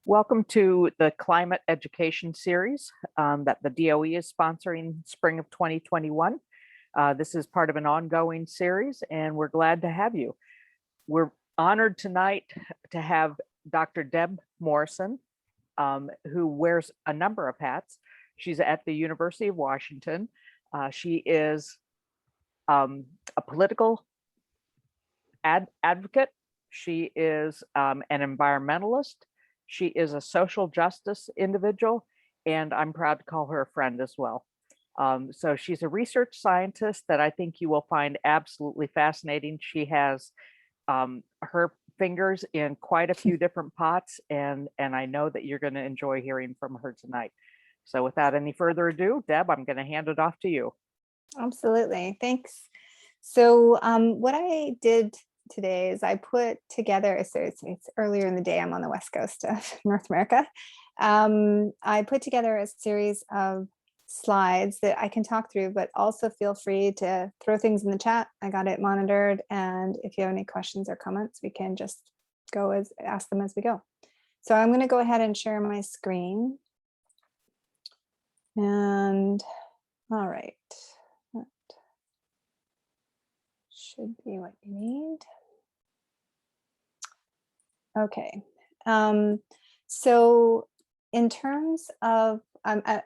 Welcome to the Climate Education Series that the DOE is sponsoring spring of 2021. This is part of an ongoing series, and we're glad to have you. We're honored tonight to have Dr. Deb Morrison, who wears a number of hats. She's at the University of Washington. She is a political advocate. She is an environmentalist. She is a social justice individual, and I'm proud to call her a friend as well. So she's a research scientist that I think you will find absolutely fascinating. She has her fingers in quite a few different pots, and I know that you're going to enjoy hearing from her tonight. So without any further ado, Deb, I'm going to hand it off to you. Absolutely, thanks. So what I did today is I put together, so it's earlier in the day, I'm on the West Coast of North America. I put together a series of slides that I can talk through, but also feel free to throw things in the chat. I got it monitored, and if you have any questions or comments, we can just ask them as we go. So I'm going to go ahead and share my screen. And all right, that should be what you need. Okay, so in terms of, I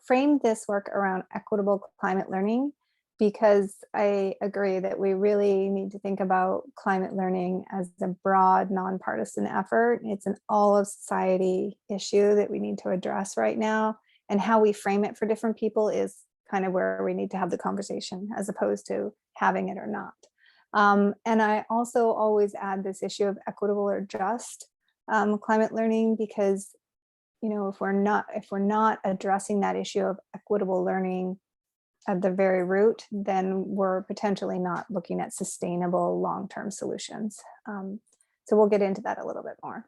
framed this work around equitable climate learning because I agree that we really need to think about climate learning as a broad, nonpartisan effort. It's an all of society issue that we need to address right now, and how we frame it for different people is kind of where we need to have the conversation as opposed to having it or not. And I also always add this issue of equitable or just climate learning, because, you know, if we're not addressing that issue of equitable learning at the very root, then we're potentially not looking at sustainable long-term solutions. So we'll get into that a little bit more.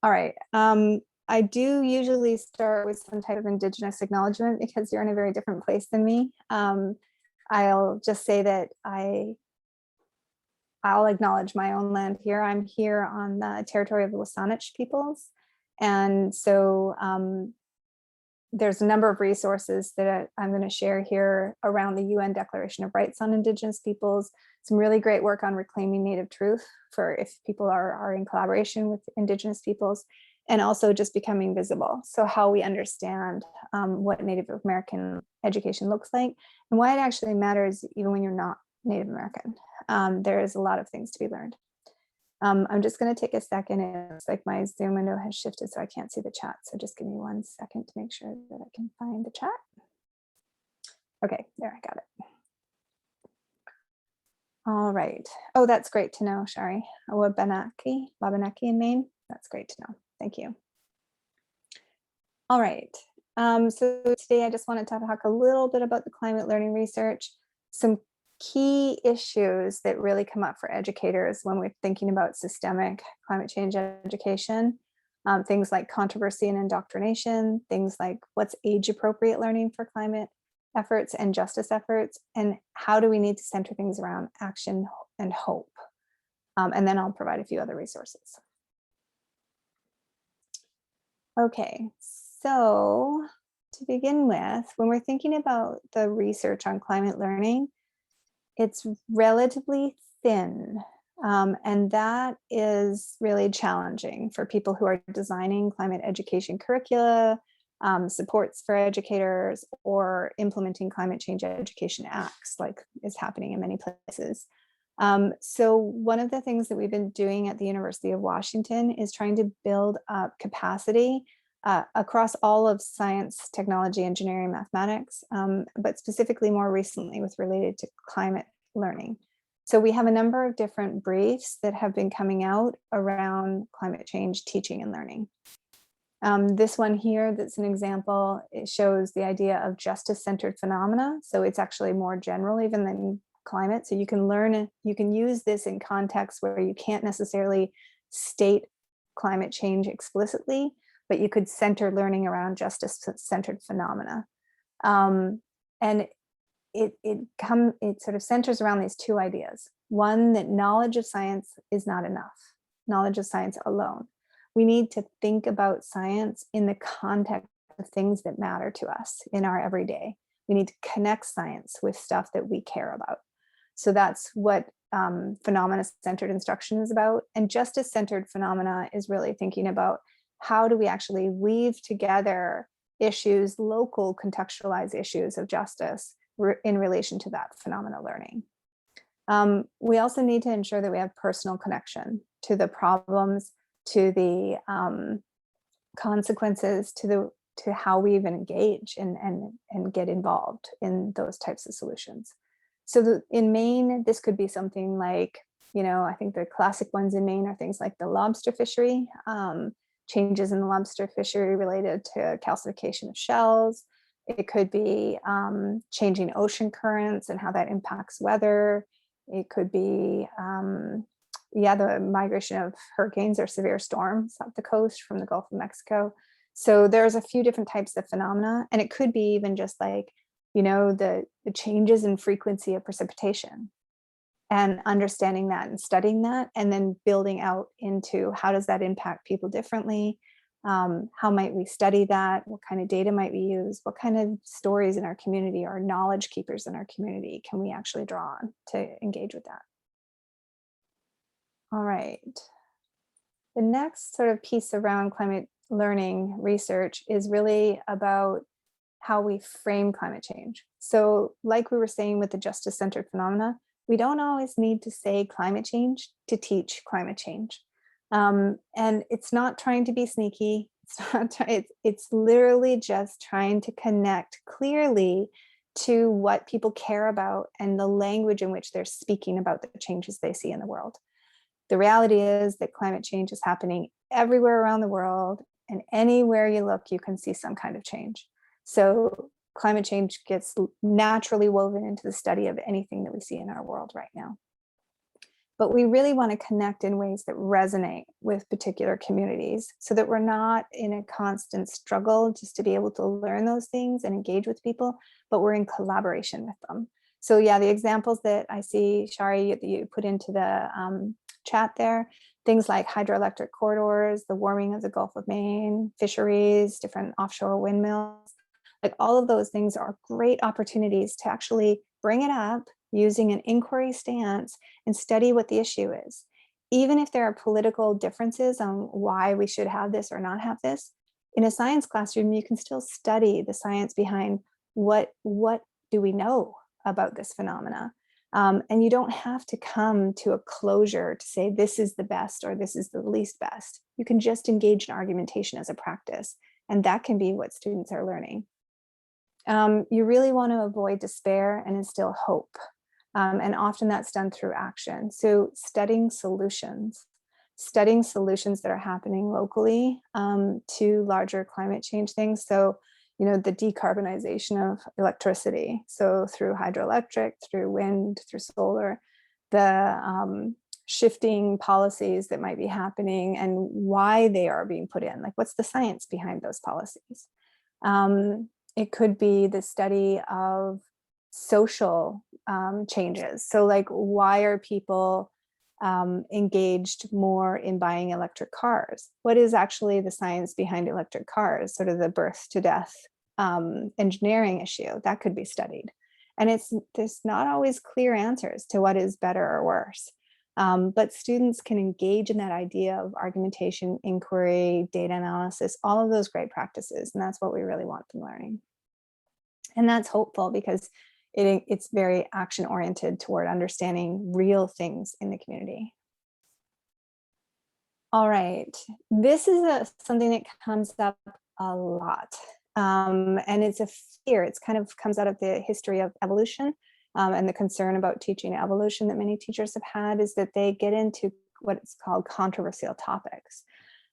All right. I do usually start with some type of Indigenous acknowledgement because you're in a very different place than me. I'll just say that I'll acknowledge my own land here. I'm here on the territory of the Wasanich peoples. And so there's a number of resources that I'm going to share here around the UN Declaration of Rights on Indigenous Peoples, some really great work on reclaiming Native truth for if people are in collaboration with Indigenous peoples, and also just becoming visible. So how we understand what Native American education looks like and why it actually matters even when you're not Native American. There is a lot of things to be learned. I'm just going to take a second. It looks like my Zoom window has shifted, so I can't see the chat. So just give me 1 second to make sure that I can find the chat. Okay, there, I got it. All right. Oh, that's great to know, Shari. Wabanaki in Maine. That's great to know. Thank you. All right. So today I just wanted to talk a little bit about the climate learning research, some key issues that really come up for educators when we're thinking about systemic climate change education, things like controversy and indoctrination, things like what's age appropriate learning for climate efforts and justice efforts, and how do we need to center things around action and hope. And then I'll provide a few other resources. Okay, so to begin with, when we're thinking about the research on climate learning, it's relatively thin, and that is really challenging for people who are designing climate education curricula, supports for educators, or implementing climate change education acts like is happening in many places. So one of the things that we've been doing at the University of Washington is trying to build up capacity across all of science, technology, engineering, mathematics, but specifically more recently with related to climate learning. So we have a number of different briefs that have been coming out around climate change teaching and learning. This one here, that's an example, it shows the idea of justice-centered phenomena. So it's actually more general even than climate. So you can learn, you can use this in contexts where you can't necessarily state climate change explicitly, but you could center learning around justice-centered phenomena. And it sort of centers around these two ideas. One, that knowledge of science is not enough, knowledge of science alone. we need to think about science in the context of things that matter to us in our everyday. We need to connect science with stuff that we care about. So that's what phenomena-centered instruction is about. And justice-centered phenomena is really thinking about how do we actually weave together issues, local contextualized issues of justice in relation to that phenomena learning. We also need to ensure that we have personal connection to the problems, to the consequences, to how we even engage and get involved in those types of solutions. So in Maine, this could be something like, I think the classic ones in Maine are things like the lobster fishery, changes in the lobster fishery related to calcification of shells. It could be changing ocean currents and how that impacts weather. It could be, the migration of hurricanes or severe storms up the coast from the Gulf of Mexico. So there's a few different types of phenomena, and it could be even just like, the changes in frequency of precipitation, and understanding that and studying that, and then building out into how does that impact people differently? How might we study that? What kind of data might we use? What kind of stories in our community or knowledge keepers in our community can we actually draw on to engage with that? All right. The next sort of piece around climate learning research is really about how we frame climate change. So like we were saying with the justice-centered phenomena, we don't always need to say climate change to teach climate change. And it's not trying to be sneaky. It's literally just trying to connect clearly to what people care about and the language in which they're speaking about the changes they see in the world. The reality is that climate change is happening everywhere around the world, and anywhere you look, you can see some kind of change. So climate change gets naturally woven into the study of anything that we see in our world right now. But we really want to connect in ways that resonate with particular communities so that we're not in a constant struggle just to be able to learn those things and engage with people, but we're in collaboration with them. So yeah, the examples that I see, Shari, that you put into the chat there, things like hydroelectric corridors, the warming of the Gulf of Maine, fisheries, different offshore windmills, like all of those things are great opportunities to actually bring it up using an inquiry stance and study what the issue is. Even if there are political differences on why we should have this or not have this, in a science classroom, you can still study the science behind what do we know about this phenomena. And you don't have to come to a closure to say this is the best or this is the least best. You can just engage in argumentation as a practice, and that can be what students are learning. You really want to avoid despair and instill hope. And often that's done through action. So studying solutions that are happening locally to larger climate change things. So, the decarbonization of electricity. So through hydroelectric, through wind, through solar, the shifting policies that might be happening and why they are being put in. Like, what's the science behind those policies? It could be the study of social changes. So like, why are people engaged more in buying electric cars? What is actually the science behind electric cars? Sort of the birth to death engineering issue that could be studied. And there's not always clear answers to what is better or worse. But students can engage in that idea of argumentation, inquiry, data analysis, all of those great practices. And that's what we really want them learning. And that's hopeful because it's very action oriented toward understanding real things in the community. All right, this is something that comes up a lot. And it's a fear. It's kind of comes out of the history of evolution and the concern about teaching evolution that many teachers have had is that they get into what is called controversial topics.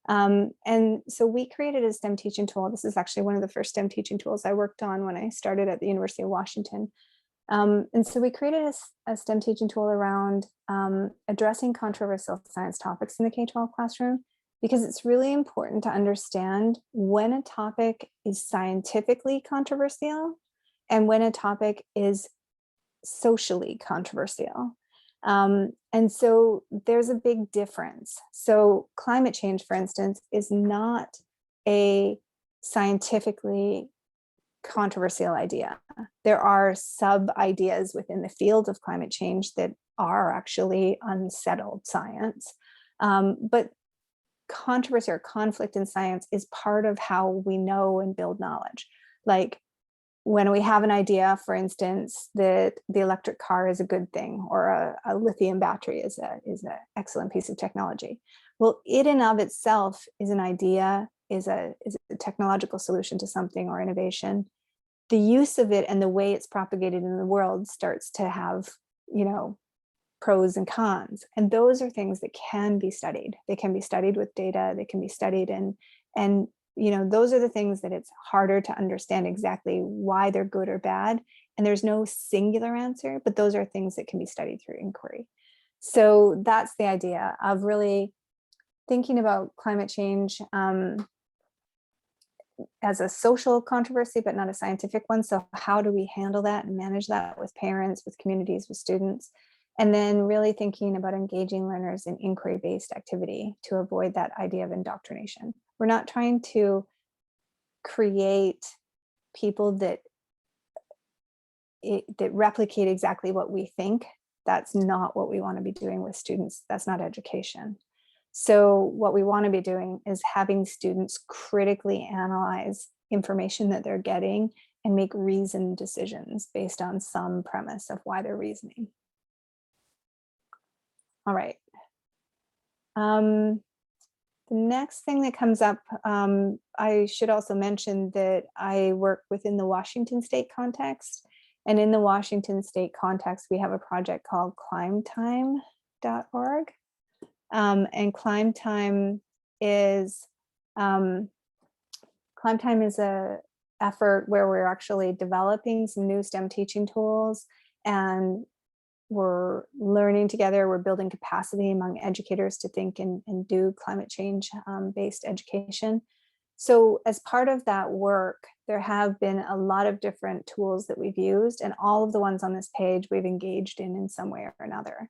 And so we created a STEM teaching tool. This is actually one of the first STEM teaching tools I worked on when I started at the University of Washington. And so we created a STEM teaching tool around addressing controversial science topics in the K-12 classroom, because it's really important to understand when a topic is scientifically controversial and when a topic is socially controversial. And so there's a big difference. So climate change, for instance, is not a scientifically controversial idea. There are sub ideas within the field of climate change that are actually unsettled science. But controversy or conflict in science is part of how we know and build knowledge. Like when we have an idea, for instance, that the electric car is a good thing, or a lithium battery is an excellent piece of technology. Well, it in of itself is an idea, is a technological solution to something or innovation. The use of it and the way it's propagated in the world starts to have, pros and cons. And those are things that can be studied. They can be studied with data, they can be studied and those are the things that it's harder to understand exactly why they're good or bad. And there's no singular answer, but those are things that can be studied through inquiry. So that's the idea of really thinking about climate change as a social controversy, but not a scientific one. So how do we handle that and manage that with parents, with communities, with students? And then really thinking about engaging learners in inquiry-based activity to avoid that idea of indoctrination. We're not trying to create people that replicate exactly what we think. That's not what we want to be doing with students. That's not education. So what we want to be doing is having students critically analyze information that they're getting and make reasoned decisions based on some premise of why they're reasoning. All right. The next thing that comes up, I should also mention that I work within the Washington State context. And in the Washington State context, we have a project called climetime.org. And ClimeTime is a effort where we're actually developing some new STEM teaching tools, and we're learning together, we're building capacity among educators to think and do climate change based education. So as part of that work, there have been a lot of different tools that we've used, and all of the ones on this page we've engaged in some way or another.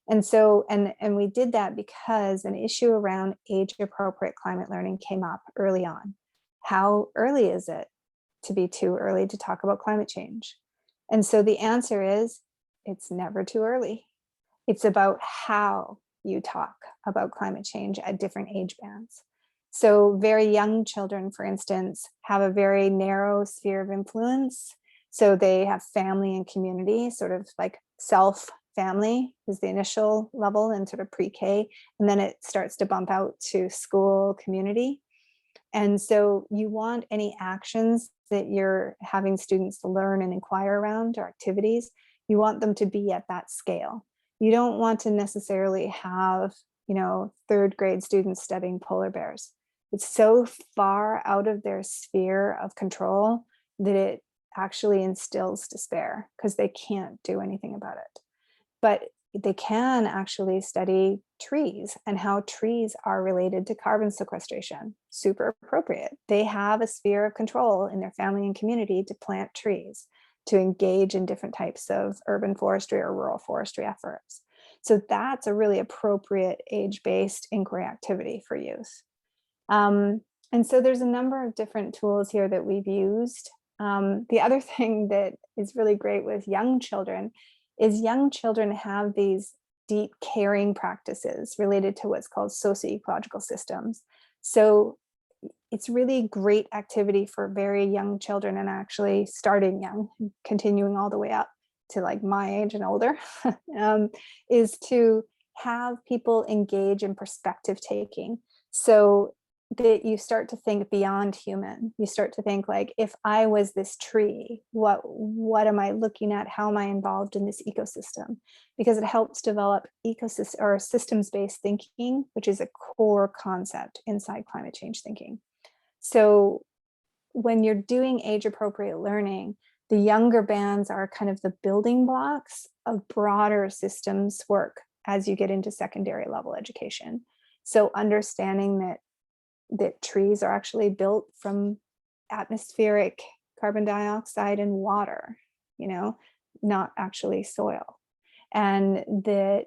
And so, and we did that because an issue around age appropriate climate learning came up early on. How early is it to be too early to talk about climate change? And so the answer is, it's never too early. It's about how you talk about climate change at different age bands. So very young children, for instance, have a very narrow sphere of influence. So they have family and community, sort of like family is the initial level and sort of pre-K, and then it starts to bump out to school, community. And so you want any actions that you're having students learn and inquire around, or activities, you want them to be at that scale. You don't want to necessarily have, third grade students studying polar bears. It's so far out of their sphere of control that it actually instills despair because they can't do anything about it. But they can actually study trees and how trees are related to carbon sequestration. Super appropriate. They have a sphere of control in their family and community to plant trees, to engage in different types of urban forestry or rural forestry efforts. So that's a really appropriate age-based inquiry activity for youth. And so there's a number of different tools here that we've used. The other thing that is really great with young children is young children have these deep caring practices related to what's called socio-ecological systems. So it's really great activity for very young children, and actually starting young, continuing all the way up to like my age and older, is to have people engage in perspective taking. So that you start to think beyond human. You start to think like, if I was this tree, what am I looking at? How am I involved in this ecosystem? Because it helps develop ecosystem or systems-based thinking, which is a core concept inside climate change thinking. So when you're doing age-appropriate learning, the younger bands are kind of the building blocks of broader systems work as you get into secondary level education. So understanding that trees are actually built from atmospheric carbon dioxide and water, not actually soil. and that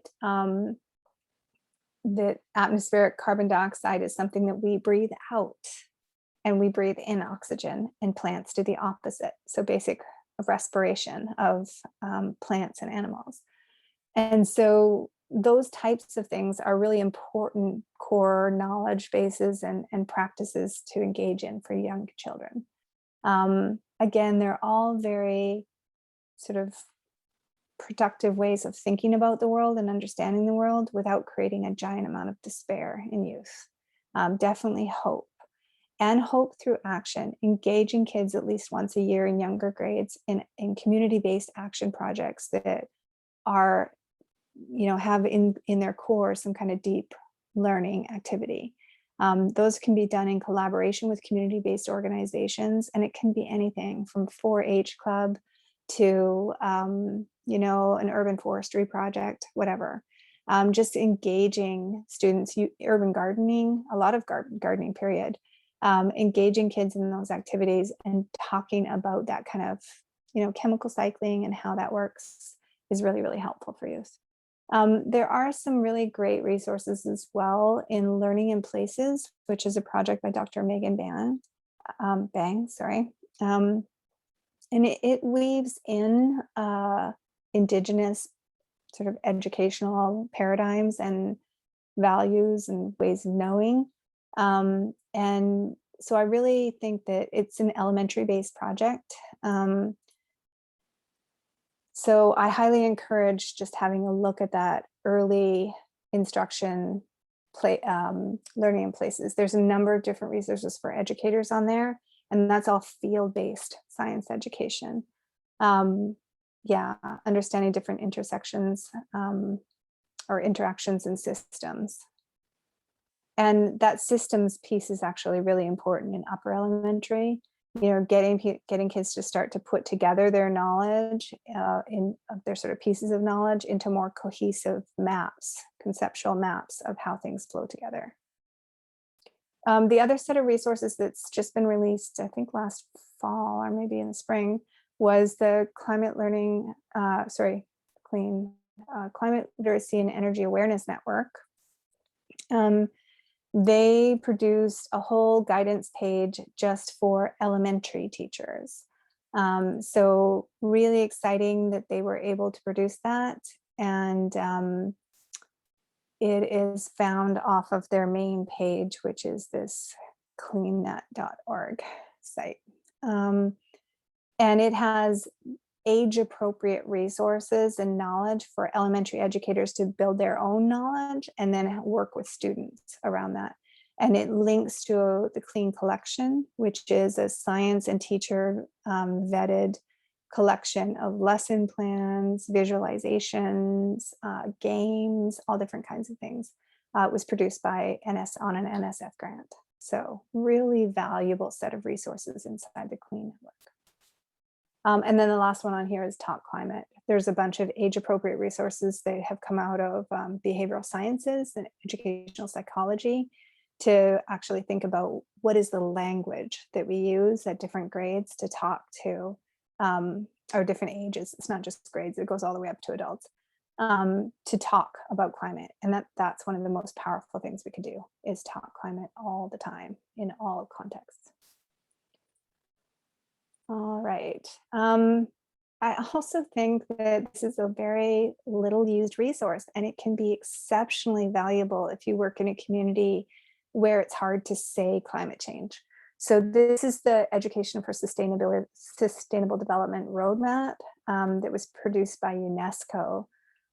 atmospheric carbon dioxide is something that we breathe out, and we breathe in oxygen, and plants do the opposite. So basic respiration of plants and animals. And so those types of things are really important core knowledge bases and practices to engage in for young children. Again, they're all very sort of productive ways of thinking about the world and understanding the world without creating a giant amount of despair in youth. Definitely hope, and hope through action, engaging kids at least once a year in younger grades in community-based action projects that are, have in their core some kind of deep learning activity. Those can be done in collaboration with community-based organizations, and it can be anything from 4-H club to an urban forestry project, whatever. Just engaging students, urban gardening, a lot of gardening period, engaging kids in those activities and talking about that kind of chemical cycling and how that works is really, really helpful for youth. There are some really great resources as well in Learning in Places, which is a project by Dr. Megan Bang, sorry. And it weaves in Indigenous sort of educational paradigms and values and ways of knowing. And so I really think that it's an elementary-based project. So I highly encourage just having a look at that early instruction Learning in Places. There's a number of different resources for educators on there, and that's all field-based science education. Understanding different intersections or interactions in systems. And that systems piece is actually really important in upper elementary. Getting kids to start to put together their knowledge their sort of pieces of knowledge into more cohesive maps, conceptual maps of how things flow together. The other set of resources that's just been released, I think last fall or maybe in the spring, was the Climate Literacy and Energy Awareness Network. They produced a whole guidance page just for elementary teachers. So really exciting that they were able to produce that. And it is found off of their main page, which is this cleannet.org site. And it has age-appropriate resources and knowledge for elementary educators to build their own knowledge and then work with students around that. And it links to the Clean Collection, which is a science and teacher vetted collection of lesson plans, visualizations, games, all different kinds of things. It was produced by on an NSF grant. So really valuable set of resources inside the Clean Network. And then the last one on here is Talk Climate. There's a bunch of age-appropriate resources that have come out of behavioral sciences and educational psychology to actually think about what is the language that we use at different grades to talk to, or different ages. It's not just grades, it goes all the way up to adults, to talk about climate. And that's one of the most powerful things we could do, is talk climate all the time in all contexts. All right. I also think that this is a very little used resource, and it can be exceptionally valuable if you work in a community where it's hard to say climate change. So this is the Education for Sustainable Development Roadmap that was produced by UNESCO,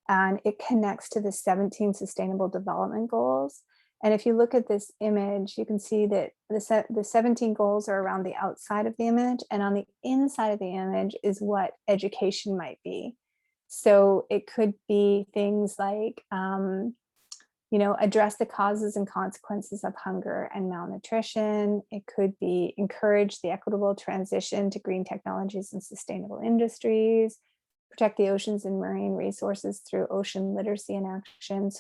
and it connects to the 17 Sustainable Development Goals. And if you look at this image, you can see that the 17 goals are around the outside of the image, and on the inside of the image is what education might be. So it could be things like, address the causes and consequences of hunger and malnutrition. It could be encourage the equitable transition to green technologies and sustainable industries, protect the oceans and marine resources through ocean literacy and action.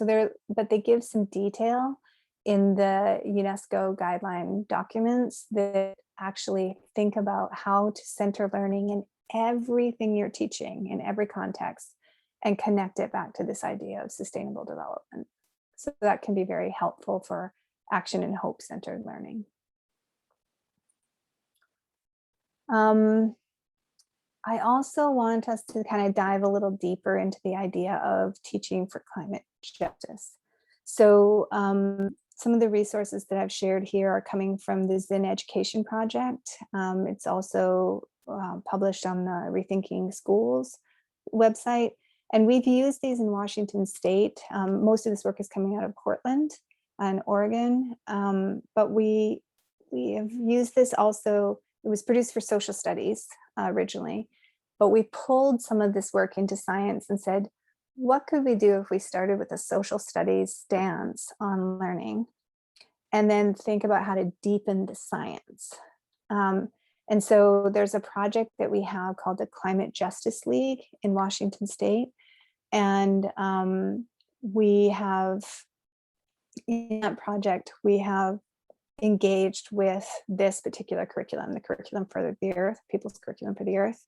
But they give some detail in the UNESCO guideline documents that actually think about how to center learning in everything you're teaching in every context, and connect it back to this idea of sustainable development. So that can be very helpful for action and hope-centered learning. I also want us to kind of dive a little deeper into the idea of teaching for climate justice. So some of the resources that I've shared here are coming from the Zinn Education Project. It's also published on the Rethinking Schools website. And we've used these in Washington State. Most of this work is coming out of Portland and Oregon, but we have used this also. It was produced for social studies originally, but we pulled some of this work into science and said, what could we do if we started with a social studies stance on learning and then think about how to deepen the science? And so there's a project that we have called the Climate Justice League in Washington State. And we have, in that project, we have engaged with this particular curriculum, the curriculum for the earth, people's curriculum for the earth,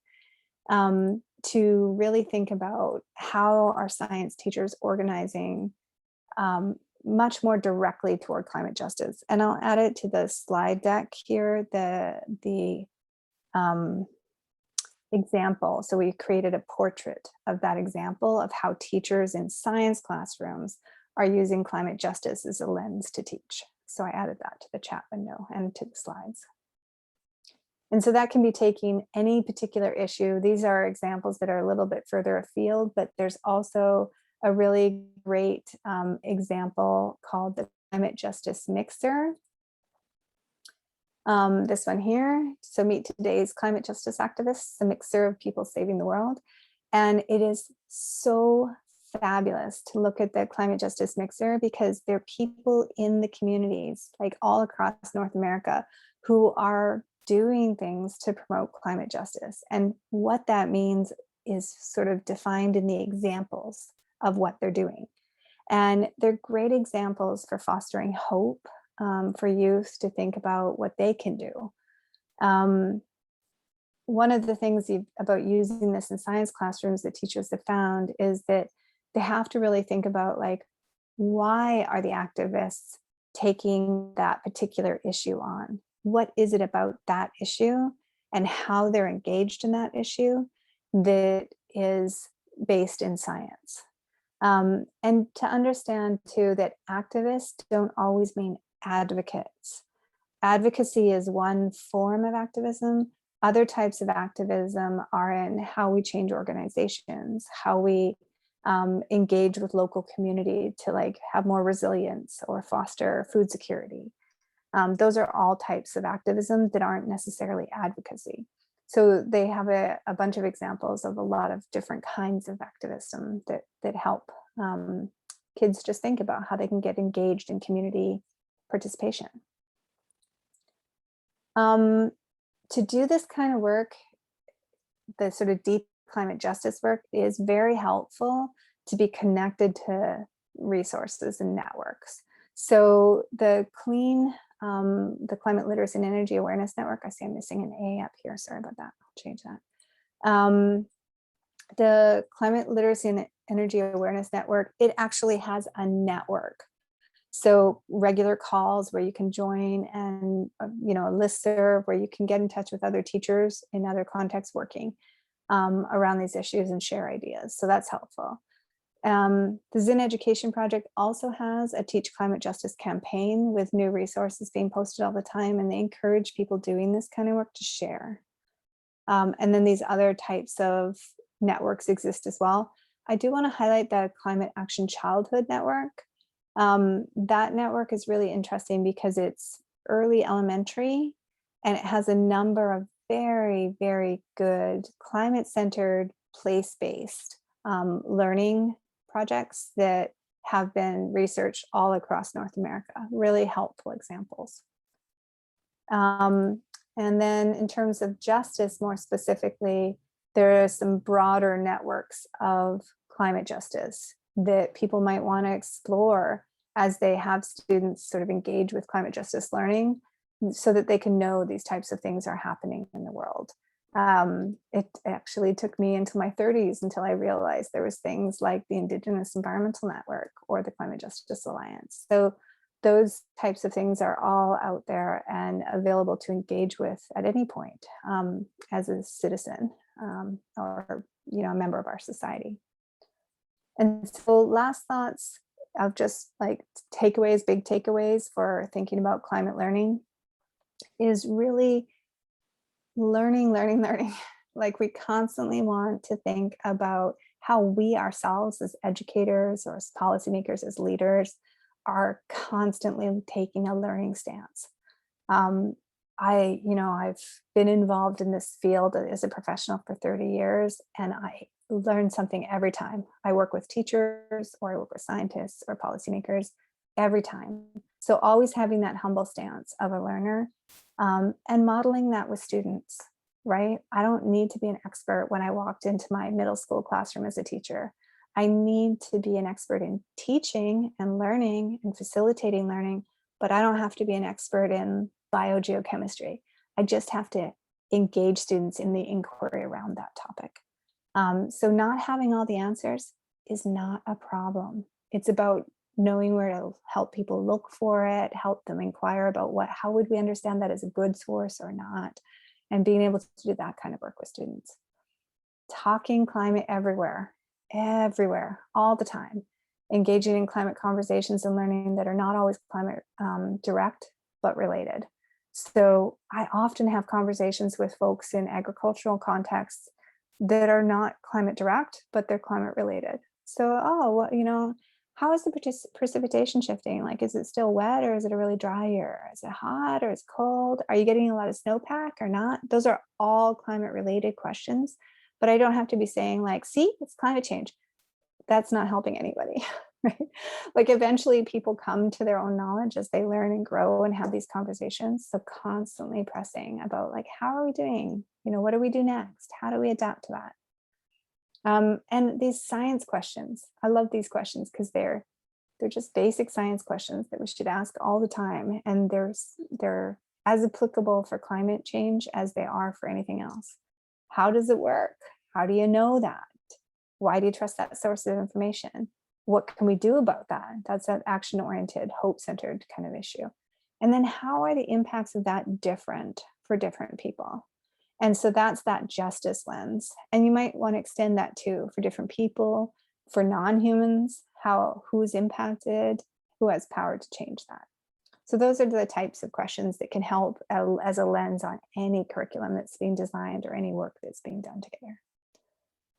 to really think about how are science teachers organizing much more directly toward climate justice. And I'll add it to the slide deck here, the example. So we created a portrait of that example of how teachers in science classrooms are using climate justice as a lens to teach. So I added that to the chat window and to the slides. And so that can be taking any particular issue. These are examples that are a little bit further afield, but there's also a really great example called the Climate Justice Mixer. This one here. So meet today's climate justice activists, a mixer of people saving the world. And it is so fabulous to look at the climate justice mixer because there are people in the communities, like all across North America, who are doing things to promote climate justice. And what that means is sort of defined in the examples of what they're doing. And they're great examples for fostering hope for youth to think about what they can do. One of the things about using this in science classrooms that teachers have found is that they have to really think about, like, why are the activists taking that particular issue on? What is it about that issue and how they're engaged in that issue that is based in science? And to understand too that activists don't always mean advocates. Advocacy is one form of activism. Other types of activism are in how we change organizations, how we engage with local community to like have more resilience or foster food security. Those are all types of activism that aren't necessarily advocacy. So they have a bunch of examples of a lot of different kinds of activism that help kids just think about how they can get engaged in community participation. To do this kind of work, the sort of deep climate justice work is very helpful to be connected to resources and networks. So the Climate Literacy and Energy Awareness Network, I see I'm missing an A up here, sorry about that, I'll change that. The Climate Literacy and Energy Awareness Network, it actually has a network. So regular calls where you can join and, a listserv where you can get in touch with other teachers in other contexts working around these issues and share ideas. So that's helpful. The Zinn Education Project also has a Teach Climate Justice campaign with new resources being posted all the time, and they encourage people doing this kind of work to share. And then these other types of networks exist as well. I do want to highlight the Climate Action Childhood Network. That network is really interesting because it's early elementary and it has a number of very, very good climate-centered, place-based learning projects that have been researched all across North America, really helpful examples. And then in terms of justice, more specifically, there are some broader networks of climate justice that people might want to explore as they have students sort of engage with climate justice learning so that they can know these types of things are happening in the world. It actually took me into my 30s until I realized there was things like the Indigenous Environmental Network or the Climate Justice Alliance. So those types of things are all out there and available to engage with at any point as a citizen or a member of our society. And so last thoughts of just like takeaways, big takeaways for thinking about climate learning is really learning. Like we constantly want to think about how we ourselves as educators or as policymakers, as leaders, are constantly taking a learning stance. I've been involved in this field as a professional for 30 years, and I learn something every time I work with teachers or I work with scientists or policymakers every time. So always having that humble stance of a learner and modeling that with students, right? I don't need to be an expert when I walked into my middle school classroom as a teacher. I need to be an expert in teaching and learning and facilitating learning, but I don't have to be an expert in biogeochemistry. I just have to engage students in the inquiry around that topic. So not having all the answers is not a problem. It's about knowing where to help people look for it, help them inquire about how would we understand that as a good source or not, and being able to do that kind of work with students. Talking climate everywhere, all the time. Engaging in climate conversations and learning that are not always climate direct, but related. So I often have conversations with folks in agricultural contexts that are not climate direct, but they're climate related. So, how is the precipitation shifting? Like, is it still wet or is it a really dry year? Is it hot or is it cold? Are you getting a lot of snowpack or not? Those are all climate related questions, but I don't have to be saying like, see, it's climate change. That's not helping anybody, right? Like eventually people come to their own knowledge as they learn and grow and have these conversations. So constantly pressing about like, how are we doing? What do we do next? How do we adapt to that? And these science questions, I love these questions because they're just basic science questions that we should ask all the time. And they're as applicable for climate change as they are for anything else. How does it work? How do you know that? Why do you trust that source of information? What can we do about that? That's an action-oriented, hope-centered kind of issue. And then how are the impacts of that different for different people? And so that's that justice lens. And you might want to extend that too for different people, for non-humans, who's impacted, who has power to change that. So those are the types of questions that can help as a lens on any curriculum that's being designed or any work that's being done together.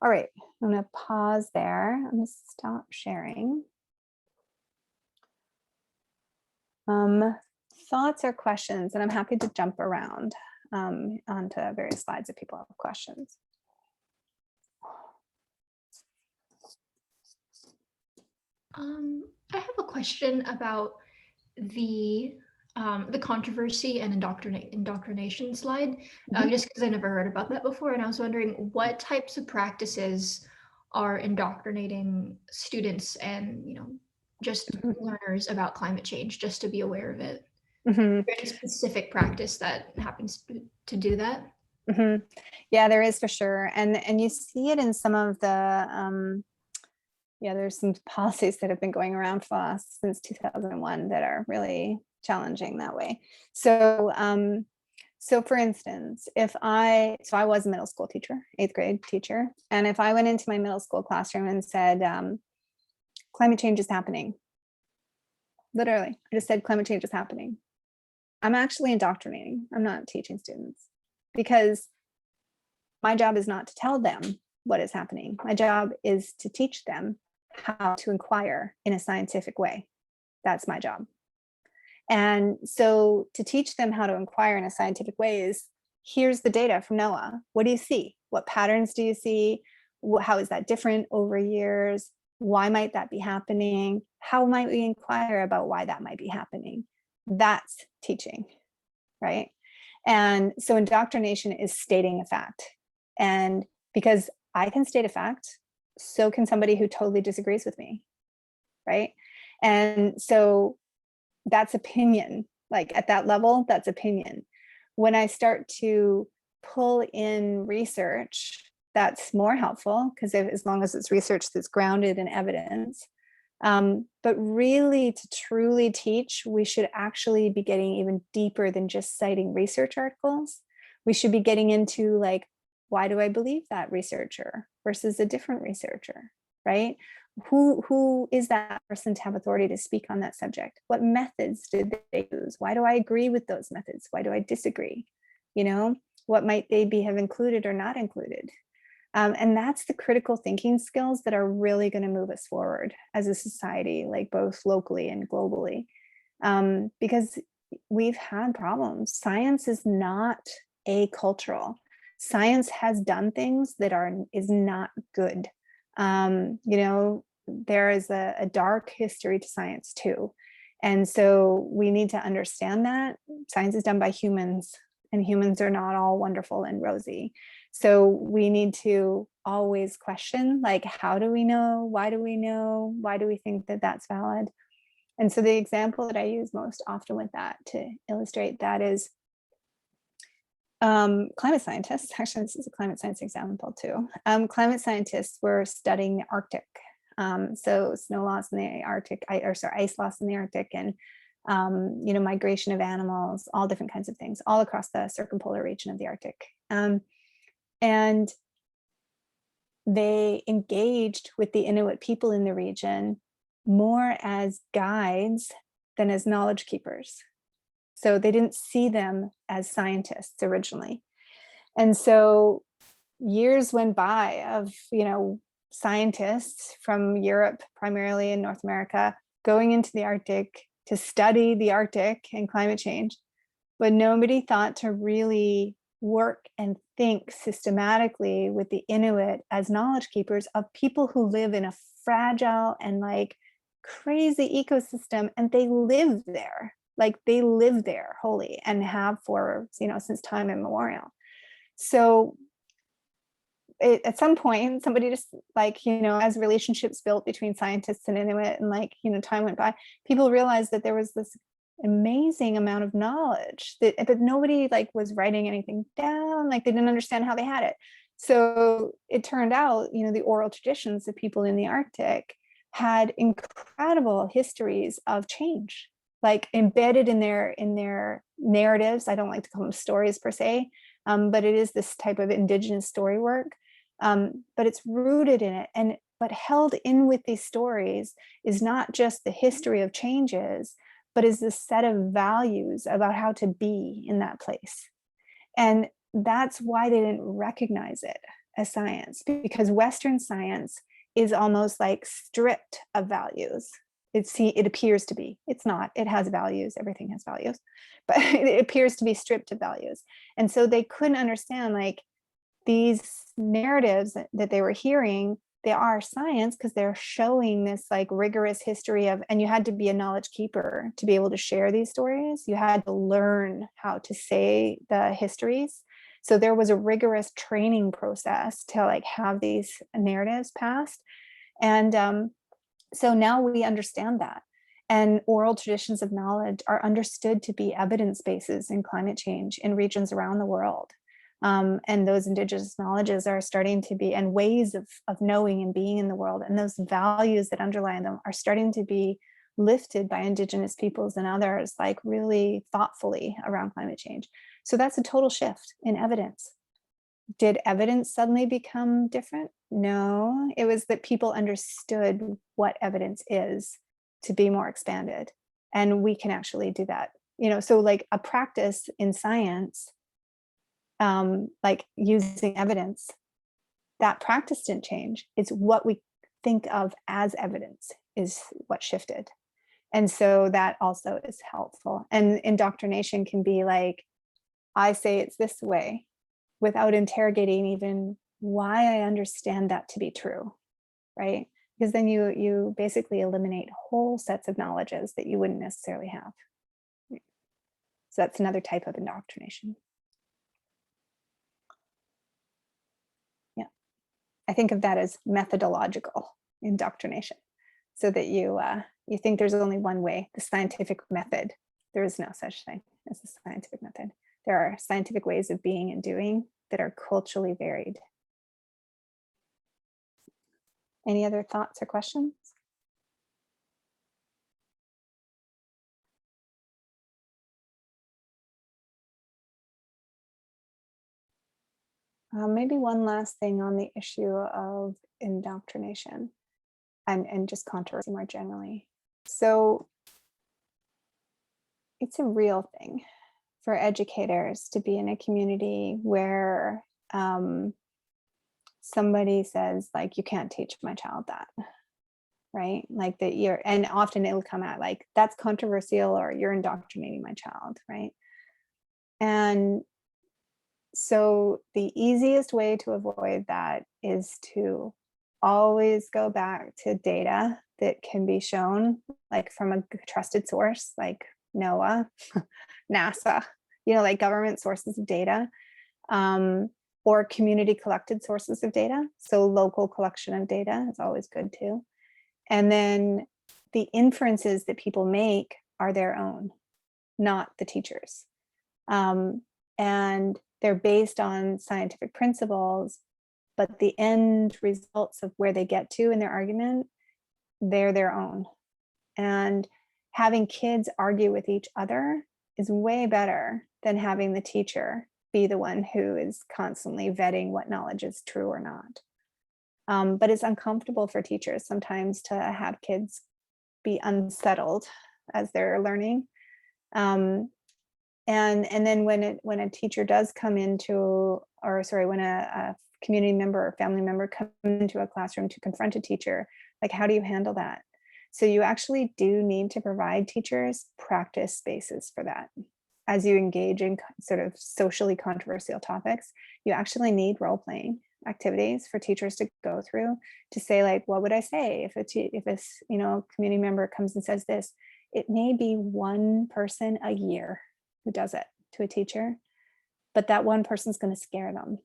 All right, I'm going to pause there. I'm going to stop sharing. Thoughts or questions, and I'm happy to jump around onto various slides if people have questions. I have a question about the controversy and indoctrination slide, just because I never heard about that before, and I was wondering what types of practices are indoctrinating students and just learners about climate change, just to be aware of it. Mm-hmm. Is there any specific practice that happens to do that? Mm-hmm. Yeah, there is for sure, and you see it in some of the there's some policies that have been going around for us since 2001 that are really challenging that way. So for instance, I was a middle school teacher, 8th grade teacher, and if I went into my middle school classroom and said climate change is happening, literally I just said climate change is happening, I'm actually indoctrinating. I'm not teaching students, because my job is not to tell them what is happening. My job is to teach them how to inquire in a scientific way. That's my job. And so to teach them how to inquire in a scientific way is, here's the data from NOAA. What do you see? What patterns do you see? How is that different over years? Why might that be happening? How might we inquire about why that might be happening? That's teaching, right? And so indoctrination is stating a fact. And because I can state a fact, so can somebody who totally disagrees with me, right? And so that's opinion. Like at that level, that's opinion. When I start to pull in research that's more helpful, because as long as it's research that's grounded in evidence. But really, to truly teach, we should actually be getting even deeper than just citing research articles. We should be getting into like, why do I believe that researcher versus a different researcher, right? Who is that person to have authority to speak on that subject? What methods did they use? Why do I agree with those methods? Why do I disagree? You know, what might they have included or not included? And that's the critical thinking skills that are really going to move us forward as a society, like both locally and globally. Because we've had problems. Science is not acultural. Science has done things that is not good. You know, there is a dark history to science too. And so we need to understand that science is done by humans, and humans are not all wonderful and rosy. So we need to always question, like, how do we know? Why do we know? Why do we think that that's valid? And so the example that I use most often with that to illustrate that is climate scientists. Actually, this is a climate science example too. Climate scientists were studying the Arctic. So snow loss in the Arctic, ice loss in the Arctic, and you know, migration of animals, all different kinds of things, all across the circumpolar region of the Arctic. And they engaged with the Inuit people in the region more as guides than as knowledge keepers. So they didn't see them as scientists originally. And so years went by of, you know, scientists from Europe, primarily in North America, going into the Arctic to study the Arctic and climate change, but nobody thought to really work and think systematically with the Inuit as knowledge keepers of people who live in a fragile and like crazy ecosystem, and they live there. Like they live there wholly and have for, you know, since time immemorial. So at some point, somebody just like, you know, as relationships built between scientists and Inuit and like, you know, time went by, people realized that there was this amazing amount of knowledge that nobody like was writing anything down, like they didn't understand how they had it. So it turned out, you know, the oral traditions of people in the Arctic had incredible histories of change, like embedded in their narratives. I don't like to call them stories per se, but it is this type of indigenous story work. But it's rooted in it, and but held in with these stories is not just the history of changes, but is this set of values about how to be in that place. And that's why they didn't recognize it as science, because Western science is almost like stripped of values. It appears to be. It's not. It has values. Everything has values, but it appears to be stripped of values. And so they couldn't understand like these narratives that they were hearing. They are science because they're showing this like rigorous history of, and you had to be a knowledge keeper to be able to share these stories. You had to learn how to say the histories. So there was a rigorous training process to like have these narratives passed. And so now we understand that. And oral traditions of knowledge are understood to be evidence bases in climate change in regions around the world. And those indigenous knowledges are starting to be, and ways of knowing and being in the world, and those values that underlie them are starting to be lifted by indigenous peoples and others, like really thoughtfully around climate change. So that's a total shift in evidence. Did evidence suddenly become different? No, it was that people understood what evidence is to be more expanded. And we can actually do that. You know, so like a practice in science, like using evidence, that practice didn't change. It's what we think of as evidence is what shifted. And so that also is helpful. And indoctrination can be like, I say it's this way without interrogating even why I understand that to be true, right? Because then you basically eliminate whole sets of knowledges that you wouldn't necessarily have. So that's another type of indoctrination. I think of that as methodological indoctrination, so that you think there's only one way, the scientific method. There is no such thing as the scientific method. There are scientific ways of being and doing that are culturally varied. Any other thoughts or questions? Maybe one last thing on the issue of indoctrination and just controversy more generally. So it's a real thing for educators to be in a community where somebody says, like, you can't teach my child that, right? Like that you're, and often it'll come out like, that's controversial, or you're indoctrinating my child, right? And so the easiest way to avoid that is to always go back to data that can be shown, like from a trusted source, like NOAA, NASA, like government sources of data, or community collected sources of data. So local collection of data is always good too. And then the inferences that people make are their own, not the teachers. And they're based on scientific principles, but the end results of where they get to in their argument, they're their own. And having kids argue with each other is way better than having the teacher be the one who is constantly vetting what knowledge is true or not. But it's uncomfortable for teachers sometimes to have kids be unsettled as they're learning. And then when a teacher does come into, or sorry, when a community member or family member comes into a classroom to confront a teacher, like, how do you handle that? So you actually do need to provide teachers practice spaces for that. As you engage in sort of socially controversial topics, you actually need role-playing activities for teachers to go through to say, like, what would I say if a community member comes and says this? It may be one person a year who does it to a teacher, but that one person's going to scare them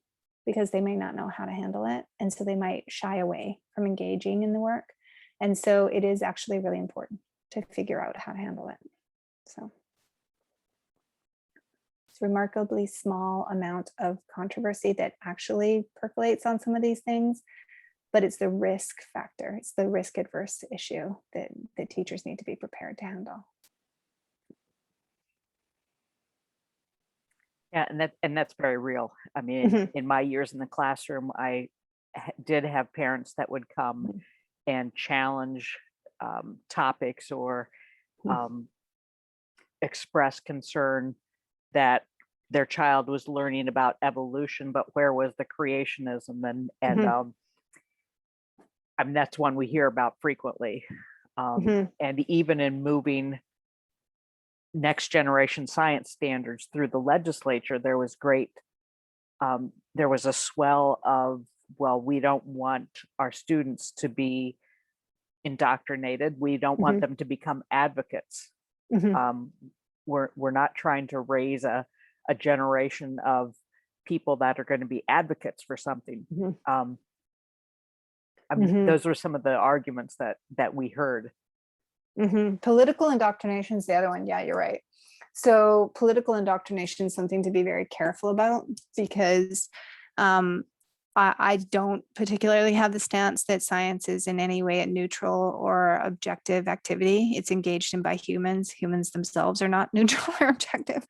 because they may not know how to handle it. And so they might shy away from engaging in the work. And so it is actually really important to figure out how to handle it. So it's a remarkably small amount of controversy that actually percolates on some of these things, but it's the risk factor. It's the risk adverse issue that teachers need to be prepared to handle. Yeah, and that's very real. I mean, in my years in the classroom, I did have parents that would come and challenge topics or express concern that their child was learning about evolution, but where was the creationism? And I mean, that's one we hear about frequently. And even in moving next generation science standards through the legislature, there was a swell of, well, we don't want our students to be indoctrinated. We don't want them to become advocates. We're not trying to raise a generation of people that are going to be advocates for something. I mean, those were some of the arguments that we heard. Political indoctrination is the other one. Yeah, you're right. So political indoctrination is something to be very careful about, because I don't particularly have the stance that science is in any way a neutral or objective activity. It's engaged in by humans. Humans themselves are not neutral or objective,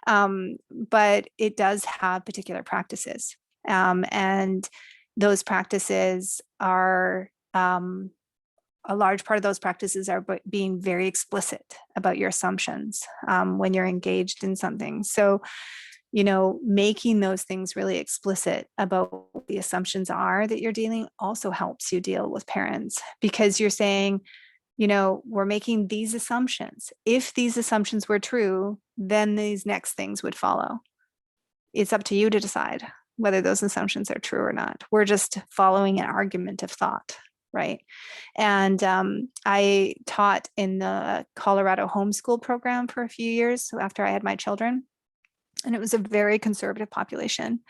but it does have particular practices. And those practices are, a large part of those practices are being very explicit about your assumptions when you're engaged in something. So, making those things really explicit about what the assumptions are that you're dealing also helps you deal with parents, because you're saying, we're making these assumptions. If these assumptions were true, then these next things would follow. It's up to you to decide whether those assumptions are true or not. We're just following an argument of thought. Right. And I taught in the Colorado homeschool program for a few years after I had my children. And it was a very conservative population.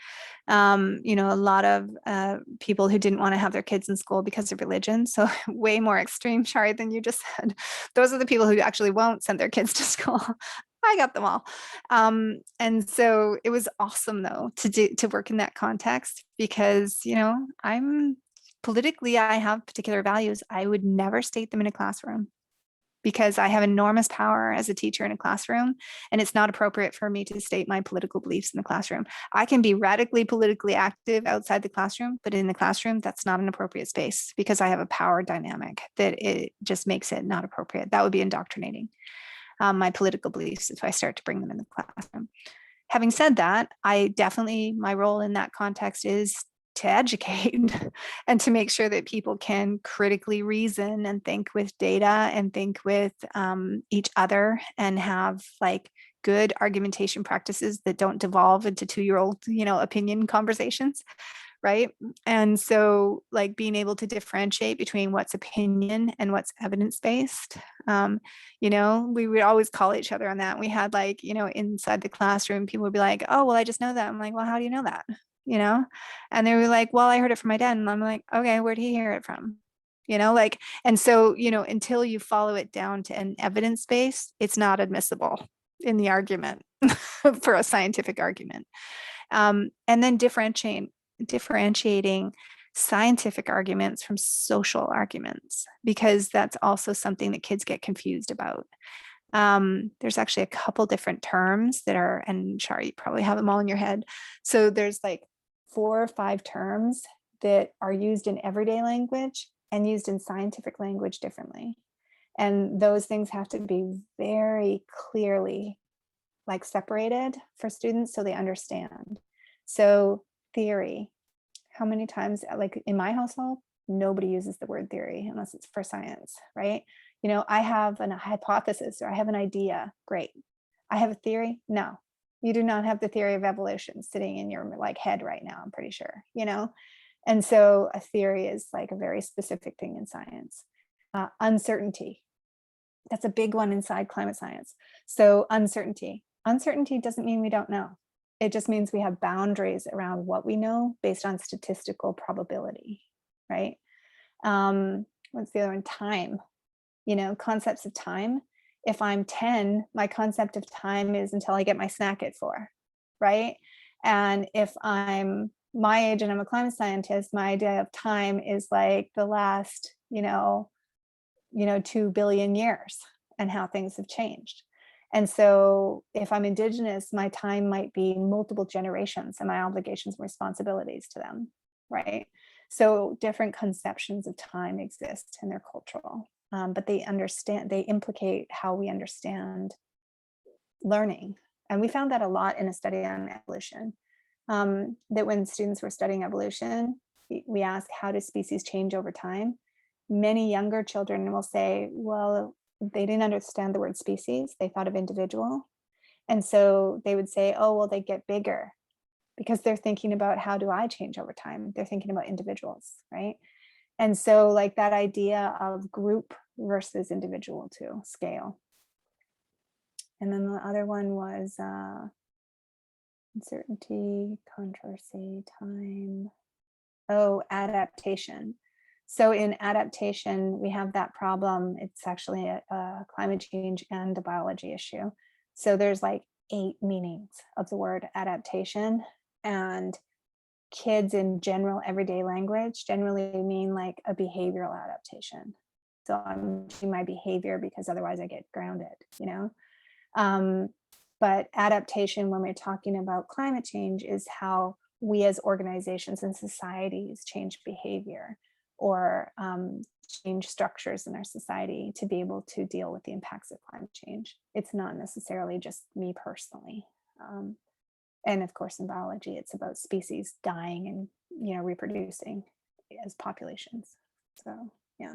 A lot of people who didn't want to have their kids in school because of religion. So way more extreme, Shari, than you just said. Those are the people who actually won't send their kids to school. I got them all. And so it was awesome though to work in that context because, you know, I'm politically, I have particular values. I would never state them in a classroom because I have enormous power as a teacher in a classroom, and it's not appropriate for me to state my political beliefs in the classroom. I can be radically politically active outside the classroom, but in the classroom, that's not an appropriate space because I have a power dynamic that it just makes it not appropriate. That would be indoctrinating my political beliefs if I start to bring them in the classroom. Having said that, my role in that context is to educate and to make sure that people can critically reason and think with data and think with each other and have like good argumentation practices that don't devolve into 2-year-old, opinion conversations. Right. And so like being able to differentiate between what's opinion and what's evidence-based. We would always call each other on that. We had like, inside the classroom, people would be like, oh, well, I just know that. I'm like, well, how do you know that? And they were like, well, I heard it from my dad. And I'm like, okay, where'd he hear it from? And so, until you follow it down to an evidence base, it's not admissible in the argument for a scientific argument. And then differentiating scientific arguments from social arguments, because that's also something that kids get confused about. There's actually a couple different terms that are, and Shari, you probably have them all in your head. So there's like 4 or 5 terms that are used in everyday language and used in scientific language differently. And those things have to be very clearly like separated for students so they understand. So theory, how many times, like in my household, nobody uses the word theory unless it's for science, right? I have a hypothesis or I have an idea. Great. I have a theory. No, you do not have the theory of evolution sitting in your like head right now, I'm pretty sure, And so a theory is like a very specific thing in science. Uncertainty. That's a big one inside climate science. So uncertainty doesn't mean we don't know. It just means we have boundaries around what we know based on statistical probability, right? What's the other one? Time. Concepts of time. If I'm 10, my concept of time is until I get my snack at 4, right? And if I'm my age and I'm a climate scientist, my idea of time is like the last, 2 billion years and how things have changed. And so if I'm Indigenous, my time might be multiple generations and my obligations and responsibilities to them, right? So different conceptions of time exist and they're cultural, but they implicate how we understand learning. And we found that a lot in a study on evolution, that when students were studying evolution, we asked, how do species change over time? Many younger children will say, well, they didn't understand the word species. They thought of individual. And so they would say, oh, well, they get bigger because they're thinking about how do I change over time? They're thinking about individuals, right? And so like that idea of group versus individual to scale. And then the other one was uncertainty, controversy, time. Oh, adaptation. So in adaptation, we have that problem. It's actually a climate change and a biology issue. So there's like 8 meanings of the word adaptation, and kids in general everyday language generally mean like a behavioral adaptation. So I'm changing my behavior because otherwise I get grounded, but adaptation when we're talking about climate change is how we as organizations and societies change behavior or change structures in our society to be able to deal with the impacts of climate change. It's not necessarily just me personally. And of course, in biology, it's about species dying and reproducing as populations. So yeah.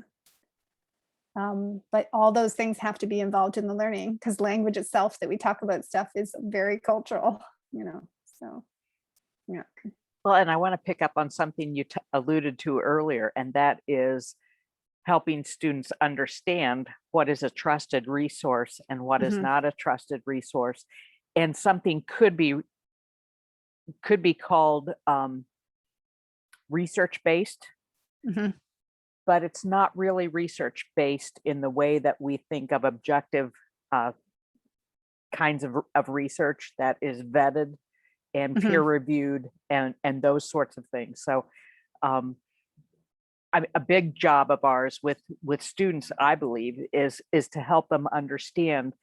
But all those things have to be involved in the learning because language itself that we talk about stuff is very cultural, so yeah. Well, and I want to pick up on something you alluded to earlier, and that is helping students understand what is a trusted resource and what is not a trusted resource. And something could be called research-based, but it's not really research-based in the way that we think of objective kinds of research that is vetted and peer reviewed and those sorts of things. So a big job of ours with students, I believe, is to help them understand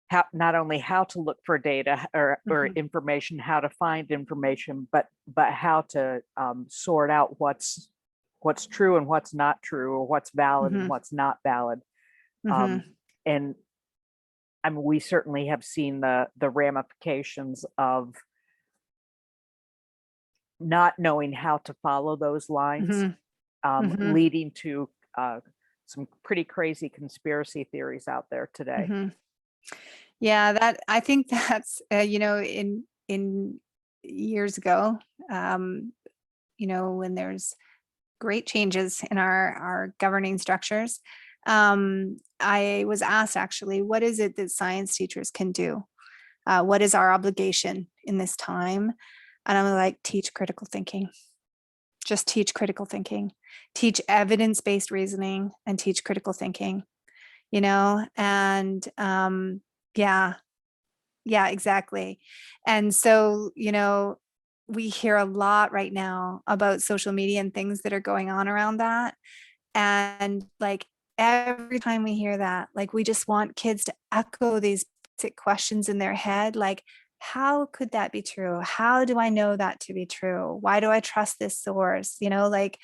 how, not only how to look for data or information, how to find information, but how to sort out what's true and what's not true, or what's valid and what's not valid. And I mean, we certainly have seen the ramifications of not knowing how to follow those lines, leading to some pretty crazy conspiracy theories out there today. Yeah, that I think that's you know, in years ago, you know, when there's great changes in our governing structures, I was asked actually, what is it that science teachers can do? What is our obligation in this time? And I'm like, teach critical thinking. Just teach critical thinking, teach evidence-based reasoning, and teach critical thinking, you know, and yeah, exactly. And so, you know, we hear a lot right now about social media and things that are going on around that. And like every time we hear that, like we just want kids to echo these basic questions in their head, like, how could that be true? How do I know that to be true? Why do I trust this source? You know, like,